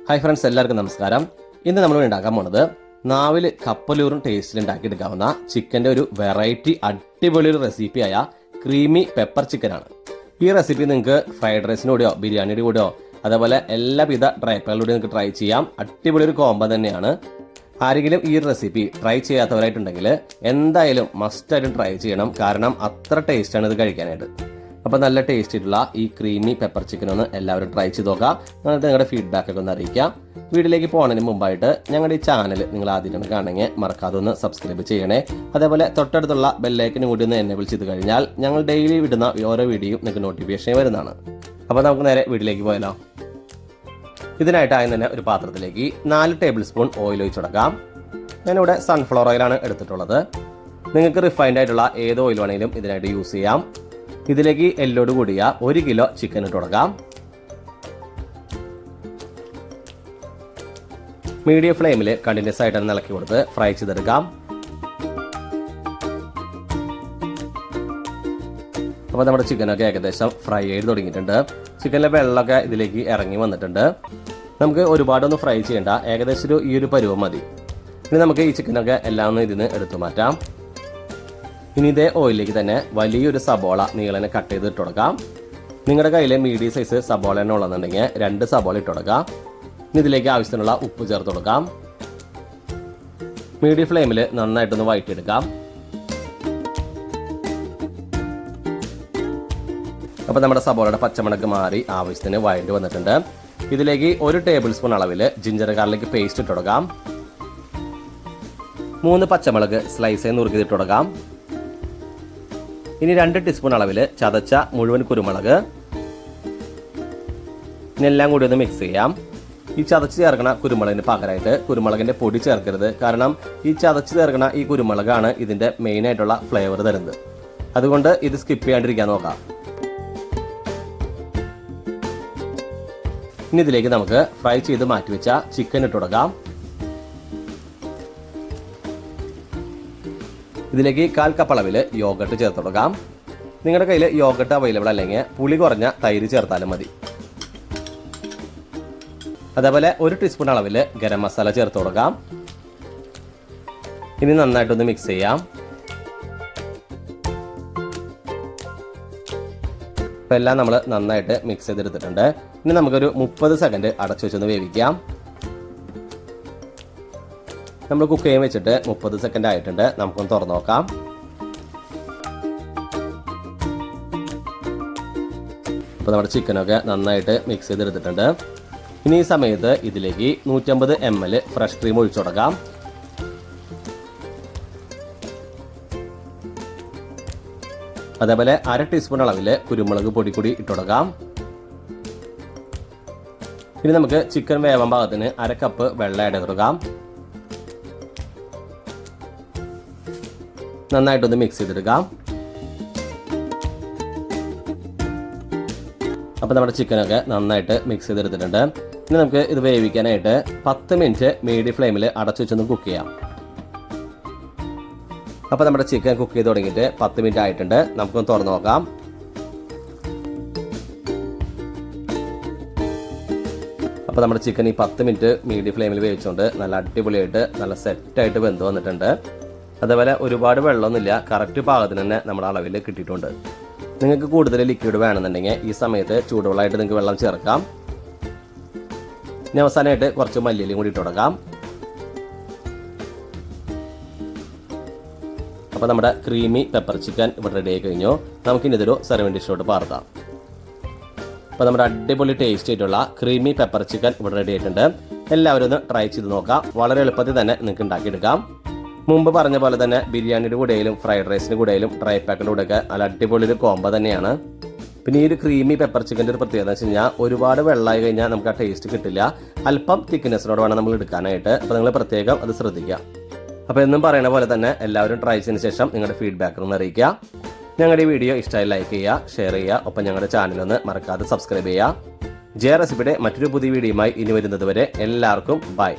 Hi friends, എല്ലാവർക്കും നമസ്കാരം. ഇന്ന് നമ്മൾ ഉണ്ടാക്കാൻ പോണത് നാവിൽ കപ്പലൂറും ടേസ്റ്റിൽ ഉണ്ടാക്കിയെടുക്കാവുന്ന ചിക്കൻ്റെ ഒരു വെറൈറ്റി അടിപൊളി ഒരു റെസിപ്പിയായ ക്രീമി പെപ്പർ ചിക്കനാണ്. ഈ റെസിപ്പി നിങ്ങൾക്ക് ഫ്രൈഡ് റൈസിൻ്റെ കൂടെയോ ബിരിയാണിയുടെ കൂടെയോ അതേപോലെ എല്ലാവിധ ഡ്രൈപ്പുകളുടെ നിങ്ങൾക്ക് ട്രൈ ചെയ്യാം. അടിപൊളി ഒരു കോംബോ തന്നെയാണ്. ആരെങ്കിലും ഈ റെസിപ്പി ട്രൈ ചെയ്യാത്തവരായിട്ടുണ്ടെങ്കിൽ എന്തായാലും മസ്റ്റായിട്ടും ട്രൈ ചെയ്യണം. കാരണം അത്ര ടേസ്റ്റാണ് ഇത് കഴിക്കാനായിട്ട്. അപ്പോൾ നല്ല ടേസ്റ്റ് ആയിട്ടുള്ള ഈ ക്രീമി പെപ്പർ ചിക്കൻ ഒന്ന് എല്ലാവരും ട്രൈ ചെയ്ത് നോക്കാം. എന്നിട്ട് നിങ്ങളുടെ ഫീഡ്ബാക്ക് ഒക്കെ ഒന്ന് അറിയിക്കാം. വീഡിയോയിലേക്ക് പോകുന്നതിന് മുമ്പായിട്ട് ഞങ്ങളുടെ ഈ ചാനൽ നിങ്ങൾ ആദ്യം കാണണമെങ്കിൽ മറക്കാതെ ഒന്ന് സബ്സ്ക്രൈബ് ചെയ്യണേ. അതേപോലെ തൊട്ടടുത്തുള്ള ബെല്ലൈക്കനും കൂടി ഒന്ന് എനേബിൾ ചെയ്ത് കഴിഞ്ഞാൽ ഞങ്ങൾ ഡെയിലി വിടുന്ന ഓരോ വീഡിയോയും നിങ്ങൾക്ക് നോട്ടിഫിക്കേഷൻ വരുന്നതാണ്. അപ്പോൾ നമുക്ക് നേരെ വീഡിയോയിലേക്ക് പോയാലോ. ഇതിനായിട്ട് ആദ്യം തന്നെ ഒരു പാത്രത്തിലേക്ക് 4 ടേബിൾ സ്പൂൺ ഓയിൽ ഒഴിച്ചു കൊടുക്കാം. ഞാനിവിടെ സൺഫ്ലവർ ഓയിലാണ് എടുത്തിട്ടുള്ളത്. നിങ്ങൾക്ക് റിഫൈൻഡ് ആയിട്ടുള്ള ഏത് ഓയിൽ വേണമെങ്കിലും ഇതിനായിട്ട് യൂസ് ചെയ്യാം. ഇതിലേക്ക് എല്ലോട് കൂടിയ 1 കിലോ ചിക്കൻ ഇട്ട് കൊടുക്കാം. മീഡിയം ഫ്ലെയിമിൽ കണ്ടിന്യൂസ് ആയിട്ട് ഇളക്കി കൊടുത്ത് ഫ്രൈ ചെയ്തെടുക്കാം. അപ്പോൾ നമ്മുടെ ചിക്കനൊക്കെ ഏകദേശം ഫ്രൈ ചെയ്ത് തുടങ്ങിയിട്ടുണ്ട്. ചിക്കനിലെ വെള്ളമൊക്കെ ഇതിലേക്ക് ഇറങ്ങി വന്നിട്ടുണ്ട്. നമുക്ക് ഒരുപാടൊന്നും ഫ്രൈ ചെയ്യേണ്ട, ഏകദേശം ഈ ഒരു പരുവം മതി. ഇനി നമുക്ക് ഈ ചിക്കനൊക്കെ എല്ലാം ഒന്ന് ഇതിന് എടുത്തു മാറ്റാം. ഇനി ഇതേ ഓയിലിലേക്ക് തന്നെ വലിയൊരു സബോള നീളനെ കട്ട് ചെയ്ത് ഇട്ട് കൊടുക്കാം. നിങ്ങളുടെ കയ്യിൽ മീഡിയം സൈസ് സബോള തന്നെ ഉള്ളതെന്നുണ്ടെങ്കിൽ 2 സബോള ഇട്ട് കൊടുക്കാം. ഇനി ഇതിലേക്ക് ആവശ്യത്തിനുള്ള ഉപ്പ് ചേർത്ത് കൊടുക്കാം. മീഡിയം ഫ്ലെയിമിൽ നന്നായിട്ടൊന്ന് വഴറ്റിയെടുക്കാം. അപ്പോൾ നമ്മുടെ സബോളയുടെ പച്ചമണക്ക് മാറി ആവശ്യത്തിന് വഴണ്ടി വന്നിട്ടുണ്ട്. ഇതിലേക്ക് 1 ടേബിൾ സ്പൂൺ അളവിൽ ജിഞ്ചർ ഗാർലിക് പേസ്റ്റ് ഇട്ട് കൊടുക്കാം. 3 പച്ചമുളക് സ്ലൈസ് ചെയ്ത് നുറുക്കിയിട്ട് കൊടുക്കാം. ഇനി 2 ടീസ്പൂൺ അളവിൽ ചതച്ച മുഴുവൻ കുരുമുളക്. ഇനി എല്ലാം കൂടി ഒന്ന് മിക്സ് ചെയ്യാം. ഈ ചതച്ച് ചേർക്കണ കുരുമുളകിന് പകരമായിട്ട് കുരുമുളകിന്റെ പൊടി ചേർക്കരുത്. കാരണം ഈ ചതച്ച് ചേർക്കണ ഈ കുരുമുളകാണ് ഇതിന്റെ മെയിൻ ആയിട്ടുള്ള ഫ്ലേവർ തരുന്നത്. അതുകൊണ്ട് ഇത് സ്കിപ്പ് ചെയ്യാണ്ടിരിക്കാൻ നോക്കാം. ഇനി ഇതിലേക്ക് നമുക്ക് ഫ്രൈ ചെയ്ത് മാറ്റിവെച്ച ചിക്കൻ ഇട്ട് കൊടുക്കാം. ഇതിലേക്ക് 1/4 കപ്പ് അളവിൽ യോഗട്ട് ചേർത്ത് കൊടുക്കാം. നിങ്ങളുടെ കയ്യിൽ യോഗട്ട് അവൈലബിൾ അല്ലെങ്കിൽ പുളി കുറഞ്ഞ തൈര് ചേർത്താലും മതി. അതേപോലെ 1 ടീസ്പൂൺ അളവിൽ ഗരം മസാല ചേർത്ത് കൊടുക്കാം. ഇനി നന്നായിട്ടൊന്ന് മിക്സ് ചെയ്യാം. ഇപ്പം എല്ലാം നമ്മൾ നന്നായിട്ട് മിക്സ് ചെയ്തെടുത്തിട്ടുണ്ട്. ഇനി നമുക്കൊരു 30 സെക്കൻഡ് അടച്ചു വെച്ചൊന്ന് വേവിക്കാം. നമ്മൾ കുക്ക് ചെയ്യാൻ വെച്ചിട്ട് 30 സെക്കൻഡ് ആയിട്ടുണ്ട്. നമുക്കൊന്ന് തുറന്നു നോക്കാം. അപ്പോൾ നമ്മുടെ ചിക്കനൊക്കെ നന്നായിട്ട് മിക്സ് ചെയ്തെടുത്തിട്ടുണ്ട്. ഇനി ഈ സമയത്ത് ഇതിലേക്ക് 150 ml ഫ്രഷ് ക്രീം ഒഴിച്ചു കൊടുക്കാം. അതേപോലെ 1/2 ടീസ്പൂൺ അളവിൽ കുരുമുളക് പൊടി കൂടി ഇട്ട് കൊടുക്കാം. ഇനി നമുക്ക് ചിക്കൻ വേവാൻ പാകത്തിന് 1/2 കപ്പ് വെള്ളം ആഡ് ചെയ്ത് കൊടുക്കാം. നന്നായിട്ടൊന്ന് മിക്സ് ചെയ്തെടുക്കാം. അപ്പോൾ നമ്മുടെ ചിക്കനൊക്കെ നന്നായിട്ട് മിക്സ് ചെയ്തെടുത്തിട്ടുണ്ട്. ഇനി നമുക്ക് ഇത് വേവിക്കാനായിട്ട് 10 മിനിറ്റ് മീഡിയം ഫ്ലെയിമിൽ അടച്ചു വെച്ചൊന്ന് കുക്ക് ചെയ്യാം. അപ്പോൾ നമ്മുടെ ചിക്കൻ കുക്ക് ചെയ്ത് തുടങ്ങിയിട്ട് 10 മിനിറ്റ് ആയിട്ടുണ്ട്. നമുക്കൊന്ന് തുറന്ന് നോക്കാം. അപ്പോൾ നമ്മുടെ ചിക്കൻ ഈ 10 മിനിറ്റ് മീഡിയം ഫ്ലെയിമിൽ വേവിച്ചുകൊണ്ട് നല്ല അടിപൊളിയായിട്ട് നല്ല സെറ്റായിട്ട് വെന്ത് വന്നിട്ടുണ്ട്. അതേപോലെ ഒരുപാട് വെള്ളമൊന്നുമില്ല, കറക്റ്റ് പാകത്തിന് തന്നെ നമ്മുടെ അളവിൽ കിട്ടിയിട്ടുണ്ട്. നിങ്ങൾക്ക് കൂടുതൽ ലിക്വിഡ് വേണമെന്നുണ്ടെങ്കിൽ ഈ സമയത്ത് ചൂടുവെള്ളമായിട്ട് നിങ്ങൾക്ക് വെള്ളം ചേർക്കാം. ഇനി അവസാനമായിട്ട് കുറച്ച് മല്ലിയിലും കൂടി ഇട്ട് കൊടുക്കാം. അപ്പോൾ നമ്മുടെ ക്രീമി പെപ്പർ ചിക്കൻ ഇവിടെ റെഡി ആയി കഴിഞ്ഞു. നമുക്കിനി ഇതൊരു സെർവിംഗ് ഡിഷോട്ട് പാർത്താം. അപ്പോൾ നമ്മുടെ അടിപൊളി ടേസ്റ്റ് ആയിട്ടുള്ള ക്രീമി പെപ്പർ ചിക്കൻ ഇവിടെ റെഡി ആയിട്ടുണ്ട്. എല്ലാവരും ഒന്ന് ട്രൈ ചെയ്ത് നോക്കാം. വളരെ എളുപ്പത്തിൽ തന്നെ നിങ്ങൾക്ക് ഉണ്ടാക്കിയെടുക്കാം. മുമ്പ് പറഞ്ഞ പോലെ തന്നെ ബിരിയാണിയുടെ കൂടെയും ഫ്രൈഡ് റൈസിൻ്റെ കൂടെയും ഡ്രൈ പാക്കിൻ്റെ കൂടെയൊക്കെ നല്ല അടിപൊളി ഒരു കോംബോ തന്നെയാണ്. പിന്നെ ഈ ഒരു ക്രീമി പെപ്പർ ചിക്കൻ്റെ ഒരു പ്രത്യേകത എന്ന് വെച്ച് കഴിഞ്ഞാൽ ഒരുപാട് വെള്ളമായി കഴിഞ്ഞാൽ നമുക്ക് ആ ടേസ്റ്റ് കിട്ടില്ല. അല്പം തിക്നെസ്സിനോട് വേണം നമ്മൾ എടുക്കാനായിട്ട്. അപ്പോൾ നിങ്ങൾ പ്രത്യേകം അത് ശ്രദ്ധിക്കുക. അപ്പോൾ എന്നും പറയുന്ന പോലെ തന്നെ എല്ലാവരും ട്രൈ ചെയ്തതിന് ശേഷം നിങ്ങളുടെ ഫീഡ്ബാക്ക് ഒന്ന് അറിയിക്കുക. ഞങ്ങളുടെ ഈ വീഡിയോ ഇഷ്ടമായി ലൈക്ക് ചെയ്യുക, ഷെയർ ചെയ്യുക. ഒപ്പം ഞങ്ങളുടെ ചാനലൊന്ന് മറക്കാതെ സബ്സ്ക്രൈബ് ചെയ്യുക. ജെ റെസിപ്പിയുടെ മറ്റൊരു പുതിയ വീഡിയോയുമായി ഇനി വരുന്നത് വരെ എല്ലാവർക്കും ബൈ.